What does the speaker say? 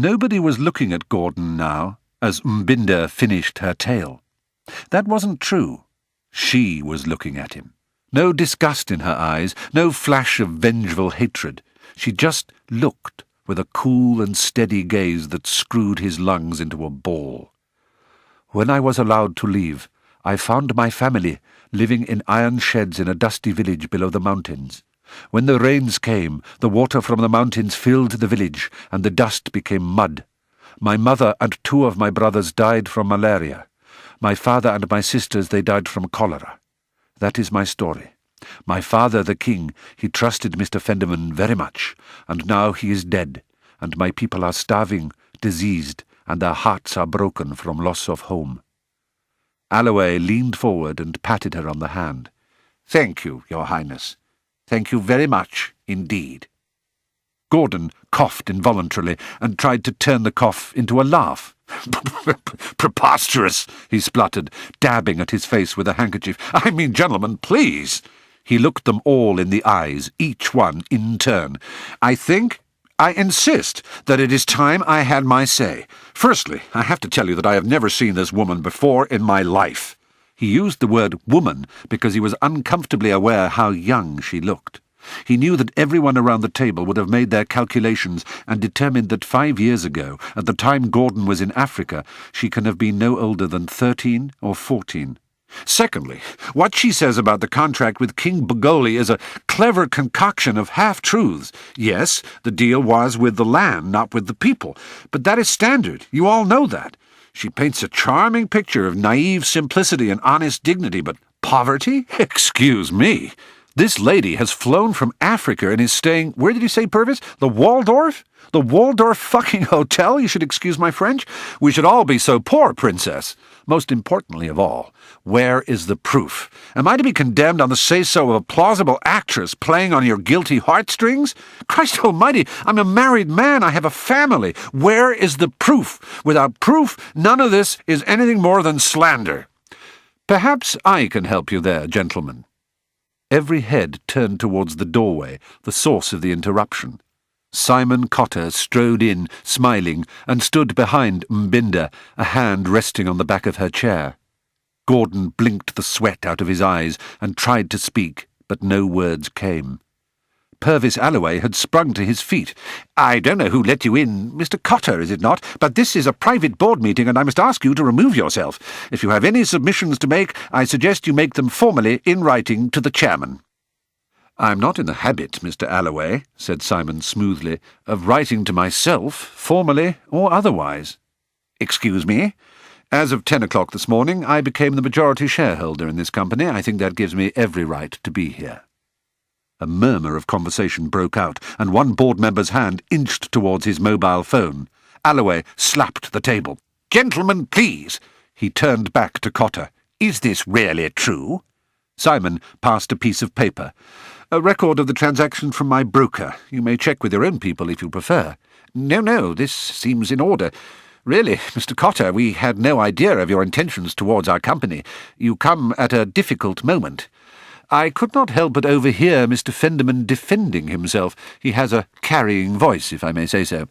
Nobody was looking at Gordon now, as Mbinda finished her tale. That wasn't true. She was looking at him. No disgust in her eyes, no flash of vengeful hatred. She just looked with a cool and steady gaze that screwed his lungs into a ball. When I was allowed to leave, I found my family living in iron sheds in a dusty village below the mountains. When the rains came, the water from the mountains filled the village, and the dust became mud. My mother and 2 of my brothers died from malaria. My father and my sisters, they died from cholera. That is my story. My father, the king, he trusted Mr. Fenderman very much, and now he is dead, and my people are starving, diseased, and their hearts are broken from loss of home. Alloway leaned forward and patted her on the hand. "Thank you, Your Highness. Thank you very much indeed." Gordon coughed involuntarily and tried to turn the cough into a laugh. "Preposterous," he spluttered, dabbing at his face with a handkerchief. "I mean, gentlemen, please." He looked them all in the eyes, each one in turn. I insist that it is time I had my say. Firstly, I have to tell you that I have never seen this woman before in my life." He used the word woman because he was uncomfortably aware how young she looked. He knew that everyone around the table would have made their calculations and determined that 5 years ago, at the time Gordon was in Africa, she can have been no older than 13 or 14. Secondly, what she says about the contract with King Bogoli is a clever concoction of half-truths. Yes, the deal was with the land, not with the people, but that is standard. You all know that. She paints a charming picture of naive simplicity and honest dignity, but poverty? Excuse me. This lady has flown from Africa and is staying, where did you say, Purvis? The Waldorf? The Waldorf fucking hotel? You should excuse my French. We should all be so poor, Princess. Most importantly of all, where is the proof? Am I to be condemned on the say-so of a plausible actress playing on your guilty heartstrings? Christ almighty, I'm a married man. I have a family. Where is the proof? Without proof, none of this is anything more than slander. Perhaps I can help you there, gentlemen. Every head turned towards the doorway, the source of the interruption. Simon Cotter strode in, smiling, and stood behind Mbinda, a hand resting on the back of her chair. Gordon blinked the sweat out of his eyes and tried to speak, but no words came. Purvis Alloway had sprung to his feet. "I don't know who let you in, Mr. Cotter, is it not? But this is a private board meeting, and I must ask you to remove yourself. If you have any submissions to make, I suggest you make them formally in writing to the chairman." "I'm not in the habit, Mr. Alloway," said Simon smoothly, "of writing to myself, formally or otherwise." "Excuse me? As of 10 o'clock this morning, I became the majority shareholder in this company. I think that gives me every right to be here." A murmur of conversation broke out, and one board member's hand inched towards his mobile phone. Alloway slapped the table. "Gentlemen, please!" He turned back to Cotter. "Is this really true?" Simon passed a piece of paper. "A record of the transaction from my broker. You may check with your own people if you prefer." No, this seems in order. Really, Mr. Cotter, we had no idea of your intentions towards our company. You come at a difficult moment. I could not help but overhear Mr. Fenderman defending himself. He has a carrying voice, if I may say so."